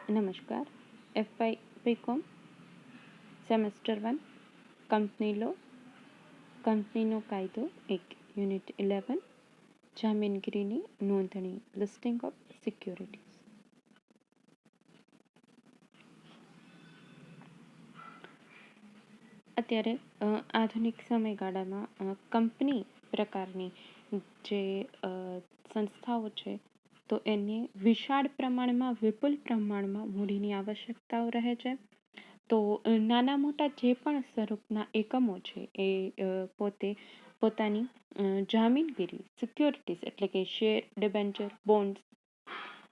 નમસ્કાર. FY BCom semester 1 company law, કંપનીનો કાયદો 1, યુનિટ 11 જામીનગીરીની નોંધણી, લિસ્ટિંગ ઓફ સિક્યોરિટીઝ. અત્યારે આધુનિક સમયગાળામાં કંપની પ્રકારની જે સંસ્થાઓ છે તો એને વિશાળ પ્રમાણમાં, વિપુલ પ્રમાણમાં મૂડીની આવશ્યકતાઓ રહે છે. તો નાના મોટા જે પણ સ્વરૂપના એકમો છે એ પોતાની જામીનગીરી, સિક્યોરિટીઝ એટલે કે શેર, ડિબેન્ચર, બોન્ડ્સ,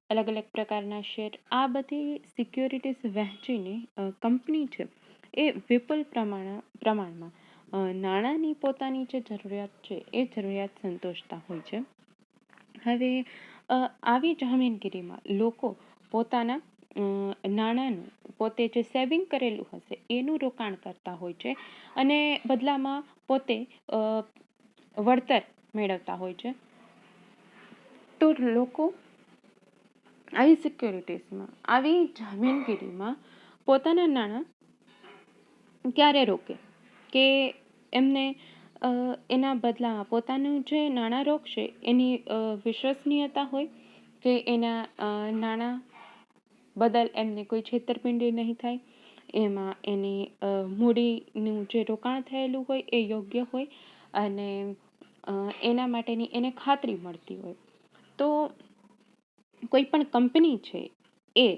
અલગ અલગ પ્રકારના શેર, આ બધી સિક્યોરિટીઝ વહેંચીને કંપની છે એ વિપુલ પ્રમાણમાં નાણાંની પોતાની જે જરૂરિયાત છે એ જરૂરિયાત સંતોષતા હોય છે. હવે આવી જામીનગીરીમાં લોકો પોતાના નાણાંનું, પોતે જે સેવિંગ કરેલું હશે એનું રોકાણ કરતા હોય છે અને બદલામાં પોતે વળતર મેળવતા હોય છે. તો લોકો આવી સિક્યોરિટીઝમાં, આવી જામીનગીરીમાં પોતાના નાણાં ક્યારે રોકે કે એમને એના બદલામાં પોતાનું જે નાણાં રોકશે એની વિશ્વસનીયતા હોય કે એના નાણાં બદલ એમને કોઈ છેતરપિંડી નહીં થાય, એમાં એની મૂડીનું જે રોકાણ થયેલું હોય એ યોગ્ય હોય અને એના માટેની એને ખાતરી મળતી હોય. તો કોઈ પણ કંપની છે એ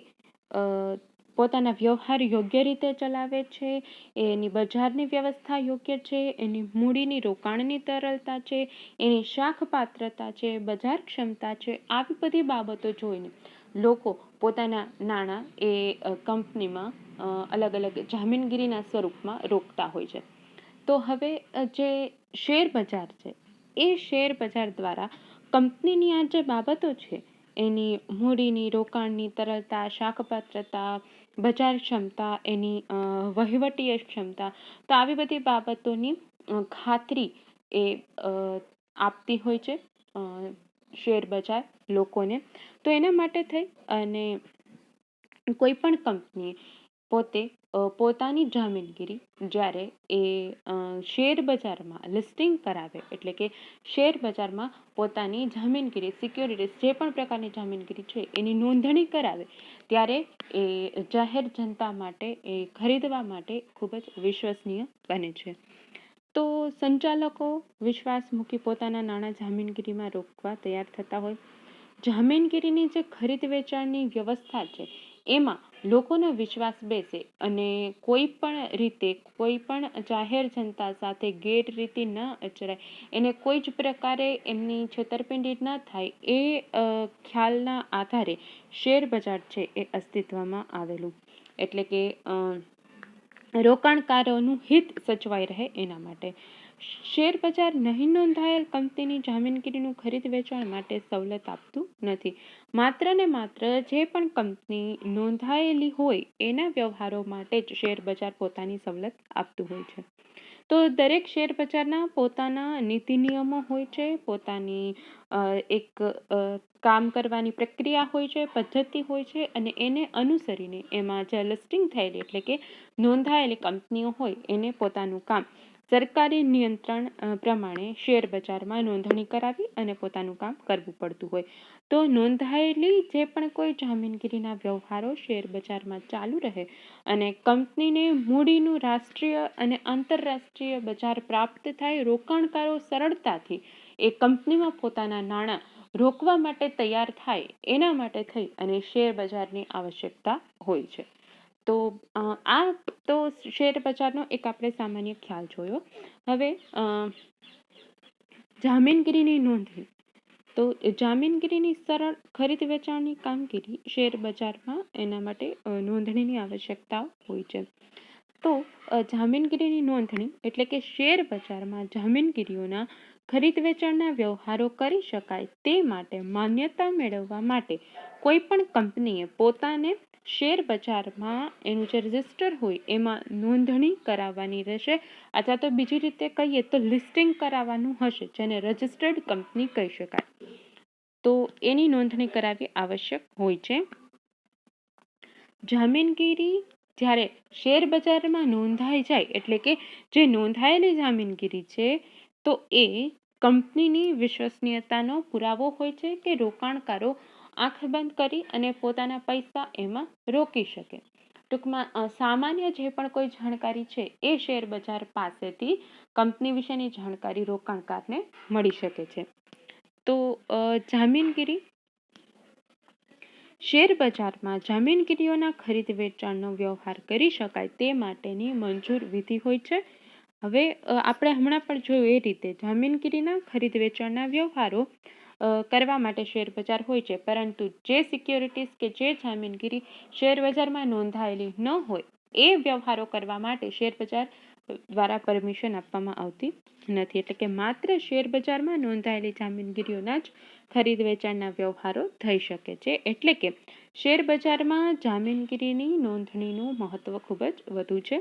પોતાના વ્યવહાર યોગ્ય રીતે ચલાવે છે, એની બજારની વ્યવસ્થા યોગ્ય છે, એની મૂડીની રોકાણની તરલતા છે, એની શાખપાત્રતા છે, બજાર ક્ષમતા છે, આવી બધી બાબતો જોઈને લોકો પોતાના નાણાં એ કંપનીમાં અલગ અલગ જામીનગીરીના સ્વરૂપમાં રોકતા હોય છે. તો હવે જે શેર બજાર છે એ શેર બજાર દ્વારા કંપનીની આ જે બાબતો છે એની મૂડીની, રોકાણની તરલતા, શાખપાત્રતા, બજાર ક્ષમતા, એની વહીવટીય ક્ષમતા, તો આવી બધી બાબતોની ખાતરી એ આપતી હોય છે શેર બજાર લોકોને. તો એના માટે થઈ અને કોઈ પણ કંપનીએ પોતાની જામીનગીરી જ્યારે એ શેર બજારમાં લિસ્ટિંગ કરાવે, એટલે કે શેર બજારમાં પોતાની જામીનગીરી, સિક્યોરિટીઝ, જે પણ પ્રકારની જામીનગીરી છે એની નોંધણી કરાવે ત્યારે એ જાહેર જનતા માટે, એ ખરીદવા માટે ખૂબ જ વિશ્વસનીય બને છે. તો સંચાલકો વિશ્વાસ મૂકી પોતાના નાણાં જામીનગીરીમાં રોકવા તૈયાર થતા હોય. જામીનગીરીની જે ખરીદ વેચાણની વ્યવસ્થા છે એમાં લોકોનો વિશ્વાસ બેસે અને કોઈ પણ રીતે, કોઈ પણ જાહેર જનતા સાથે ગેરરીતિ ન આચરાય, એને કોઈ જ પ્રકારે એમની છેતરપિંડી ન થાય, એ ખ્યાલના આધારે શેર બજાર છે એ અસ્તિત્વમાં આવેલું. એટલે કે રોકાણકારોનું હિત સચવાઈ રહે એના માટે. શેર બજાર નહીં નોંધાયેલ કંપનીની જામીનગીરીનું ખરીદ વેચાણ માટે સવલત આપતું નથી. માત્ર ને માત્ર જે પણ કંપની નોંધાયેલી હોય એના વ્યવહારો માટે જ શેર બજાર પોતાની સવલત આપતું હોય છે. તો દરેક શેર બજારના પોતાના નીતિ નિયમો હોય છે, પોતાની એક કામ કરવાની પ્રક્રિયા હોય છે, પદ્ધતિ હોય છે અને એને અનુસરીને એમાં જે લિસ્ટિંગ થયેલી, એટલે કે નોંધાયેલી કંપનીઓ હોય એને પોતાનું કામ સરકારી નિયંત્રણ પ્રમાણે શેર બજારમાં નોંધણી કરાવી અને પોતાનું કામ કરવું પડતું હોય. તો નોંધાયેલી જે પણ કોઈ જામીનગીરીના વ્યવહારો શેર બજારમાં ચાલુ રહે અને કંપનીને મૂડીનું રાષ્ટ્રીય અને આંતરરાષ્ટ્રીય બજાર પ્રાપ્ત થાય, રોકાણકારો સરળતાથી એ કંપનીમાં પોતાના નાણાં રોકવા માટે તૈયાર થાય, એના માટે થઈ અને શેર બજારની આવશ્યકતા હોય છે. તો આ તો શેર બજારનો એક આપણે સામાન્ય ખ્યાલ જોયો. હવે જામીનગીરીની નોંધણી. તો જામીનગીરીની સરળ ખરીદ વેચાણની કામગીરી શેર બજારમાં એના માટે નોંધણીની આવશ્યકતા હોય છે. તો જામીનગીરીની નોંધણી એટલે કે શેર બજારમાં જામીનગીરીઓના ખરીદ વેચાણના વ્યવહારો કરી શકાય તે માટે માન્યતા મેળવવા માટે કોઈ પણ કંપનીએ પોતાને શેર બજારમાં એનું જે રજિસ્ટર હોય એમાં નોંધણી કરાવવાની રહેશે, અથવા તો બીજી રીતે કહીએ તો લિસ્ટિંગ કરાવવાનું હશે, જેને રજિસ્ટર્ડ કંપની કહી શકાય. તો એની નોંધણી કરાવવી આવશ્યક હોય છે. જામીનગીરી જ્યારે શેર બજારમાં નોંધાઈ જાય, એટલે કે જે નોંધાયેલી જામીનગીરી છે, તો એ કંપનીની વિશ્વસનીયતાનો પુરાવો હોય છે કે રોકાણકારો આંખ બંધ કરી અને પોતાના પૈસા એમાં રોકી શકે. ટૂંકમાં સામાન્ય જે પણ કોઈ જાણકારી છે એ શેર બજાર પાસેથી કંપની વિશેની જાણકારી રોકાણકારને મળી શકે છે. તો જામીનગીરી શેર બજારમાં જામીનગીરીઓના ખરીદ વેચાણનો વ્યવહાર કરી શકાય તે માટેની મંજૂર વિધિ હોય છે. હવે આપણે હમણાં પણ જોયું એ રીતે જામીનગીરીના ખરીદ વેચાણના વ્યવહારો કરવા માટે શેર બજાર હોય છે, પરંતુ જે સિક્યોરિટીઝ કે જે જામીનગીરી શેર બજારમાં નોંધાયેલી ન હોય એ વ્યવહારો કરવા માટે શેર બજાર દ્વારા પરમિશન આપવામાં આવતી નથી. એટલે કે માત્ર શેર બજારમાં નોંધાયેલી જામીનગીરીઓના જ ખરીદ વેચાણના વ્યવહારો થઈ શકે છે. એટલે કે શેર બજારમાં જામીનગીરીની નોંધણીનું મહત્વ ખૂબ જ વધુ છે.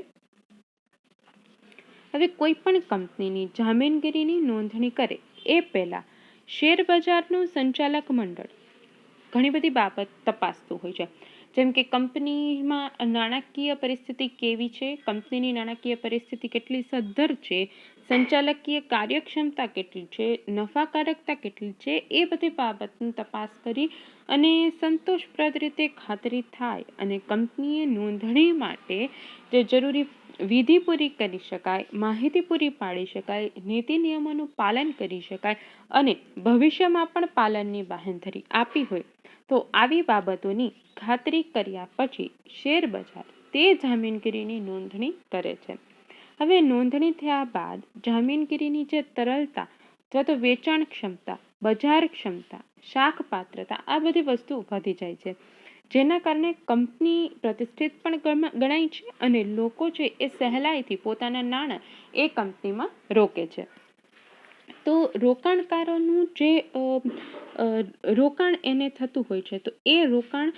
હવે કોઈ પણ કંપનીની જામીનગીરીની નોંધણી કરે એ પહેલા શેર બજારનું સંચાલક મંડળ ઘણી બધી બાબત તપાસતું હોય છે. જેમ કે કંપનીમાં નાણાકીય પરિસ્થિતિ કેવી છે, કંપનીની નાણાકીય પરિસ્થિતિ કેટલી સદ્ધર છે, સંચાલકીય કાર્યક્ષમતા કેટલી છે, નફાકારકતા કેટલી છે, એ બધી બાબતની તપાસ કરી અને સંતોષપ્રદ રીતે ખાતરી થાય અને કંપનીએ નોંધણી માટે જે જરૂરી વિધિ પૂરી કરી શકાય, માહિતી પૂરી પાડી શકાય, નીતિ નિયમોનું પાલન કરી શકાય અને ભવિષ્યમાં પણ પાલનની બાંહેધરી આપી હોય, તો આવી બાબતોની ખાતરી કર્યા પછી શેર બજાર તે જામીનગીરીની નોંધણી કરે છે. હવે નોંધણી થયા બાદ જામીનગીરીની જે તરલતા અથવા તો વેચાણ ક્ષમતા, બજાર ક્ષમતા, શાખ પાત્રતા, આ બધી વસ્તુ વધી જાય છે, જેના કારણે કંપની પ્રતિષ્ઠિત પણ ગણાય છે અને લોકો છે એ સહેલાઈથી પોતાના નાણાં એ કંપનીમાં રોકે છે. તો રોકાણકારોનું જે રોકાણ એને થતું હોય છે, તો એ રોકાણ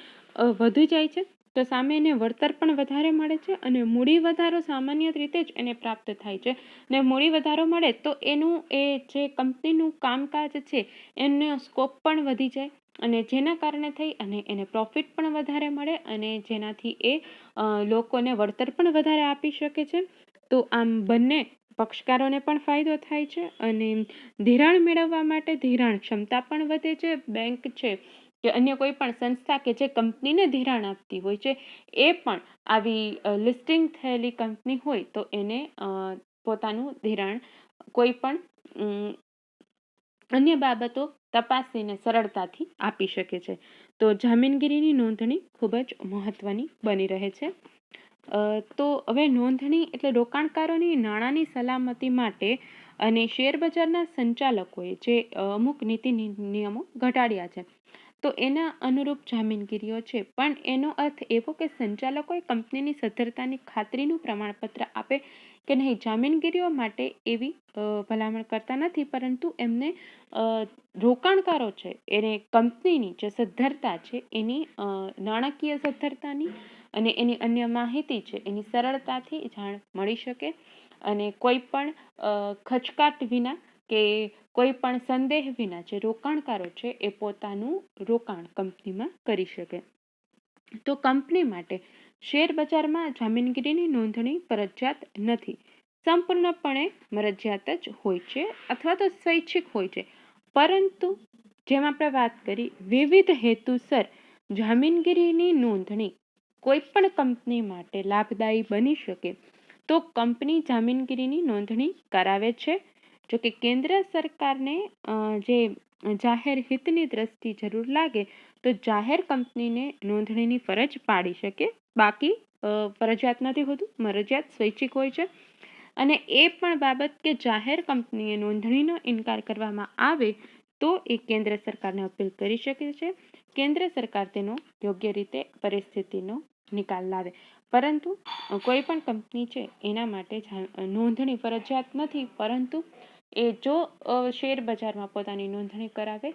વધી જાય છે, તો સામે એને વળતર પણ વધારે મળે છે અને મૂડી વધારો સામાન્ય રીતે જ એને પ્રાપ્ત થાય છે. ને મૂડી વધારો મળે તો એનું એ જે કંપનીનું કામકાજ છે એનો સ્કોપ પણ વધી જાય અને જેના કારણે થઈ અને એને પ્રોફિટ પણ વધારે મળે અને જેનાથી એ લોકોને વળતર પણ વધારે આપી શકે છે. તો આમ બંને પક્ષકારોને પણ ફાયદો થાય છે અને ધિરાણ મેળવવા માટે ધિરાણ ક્ષમતા પણ વધે છે. બેંક છે કે અન્ય કોઈ પણ સંસ્થા કે જે કંપનીને ધિરાણ આપતી હોય છે એ પણ આવી લિસ્ટિંગ થયેલી કંપની હોય તો એને પોતાનું ધિરાણ કોઈ પણ અન્ય બાબતો તપાસીને સરળતાથી આપી શકે છે. તો જામીનગીરીની નોંધણી ખૂબ જ મહત્વની બની રહે છે. તો હવે નોંધણી એટલે રોકાણકારોની નાણાંની સલામતી માટે અને શેર બજારના સંચાલકોએ જે અમુક નીતિ નિયમો ઘટાડ્યા છે, તો એના અનુરૂપ જામીનગીરીઓ છે, પણ એનો અર્થ એવો કે સંચાલકોએ કંપનીની સદ્ધરતાની ખાતરીનું પ્રમાણપત્ર આપે કે નહીં, જામીનગીરીઓ માટે એવી ભલામણ કરતા નથી, પરંતુ એમને રોકાણકારો છે એને કંપનીની જે સદ્ધરતા છે એની નાણાકીય સદ્ધરતાની અને એની અન્ય માહિતી છે એની સરળતાથી જાણ મળી શકે અને કોઈ પણ ખચકાટ વિના કે કોઈ પણ સંદેહ વિના જે રોકાણકારો છે એ પોતાનું રોકાણ કંપનીમાં કરી શકે. તો કંપની માટે શેર બજારમાં જામીનગીરીની નોંધણી ફરજિયાત નથી, સંપૂર્ણપણે મરજિયાત જ હોય છે અથવા તો સ્વૈચ્છિક હોય છે. પરંતુ જેમ આપણે વાત કરી, વિવિધ હેતુસર જામીનગીરીની નોંધણી કોઈ પણ કંપની માટે લાભદાયી બની શકે તો કંપની જામીનગીરીની નોંધણી કરાવે છે. જો કે કેન્દ્ર સરકારને જે જાહેર હિતની દ્રષ્ટિ જરૂર લાગે તો જાહેર કંપનીને નોંધણીની ફરજ પાડી શકે, બાકી ફરજિયાત નથી હોતું, મરજિયાત સ્વૈચ્છિક હોય છે. અને એ પણ બાબત કે જાહેર કંપનીએ નોંધણીનો ઇનકાર કરવામાં આવે તો એ કેન્દ્ર સરકારને અપીલ કરી શકે છે. કેન્દ્ર સરકાર તેનો યોગ્ય રીતે પરિસ્થિતિનો નિકાલ લાવે. પરંતુ કોઈ પણ કંપની છે એના માટે નોંધણી ફરજિયાત નથી, પરંતુ એ જો શેર બજારમાં પોતાની નોંધણી કરાવે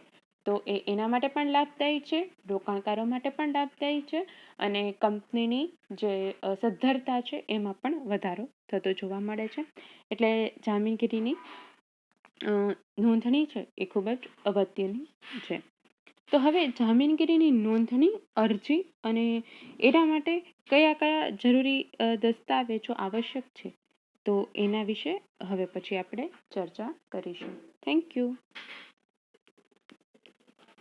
તો એ એના માટે પણ લાભદાયી છે, રોકાણકારો માટે પણ લાભદાયી છે અને કંપનીની જે સદ્ધરતા છે એમાં પણ વધારો થતો જોવા મળે છે. એટલે જામીનગીરીની નોંધણી છે એ ખૂબ જ અગત્યની છે. તો હવે જામીનગીરીની નોંધણી, અરજી અને એના માટે કયા કયા જરૂરી દસ્તાવેજો આવશ્યક છે, તો એના વિશે હવે પછી આપણે ચર્ચા કરીશું. Thank you.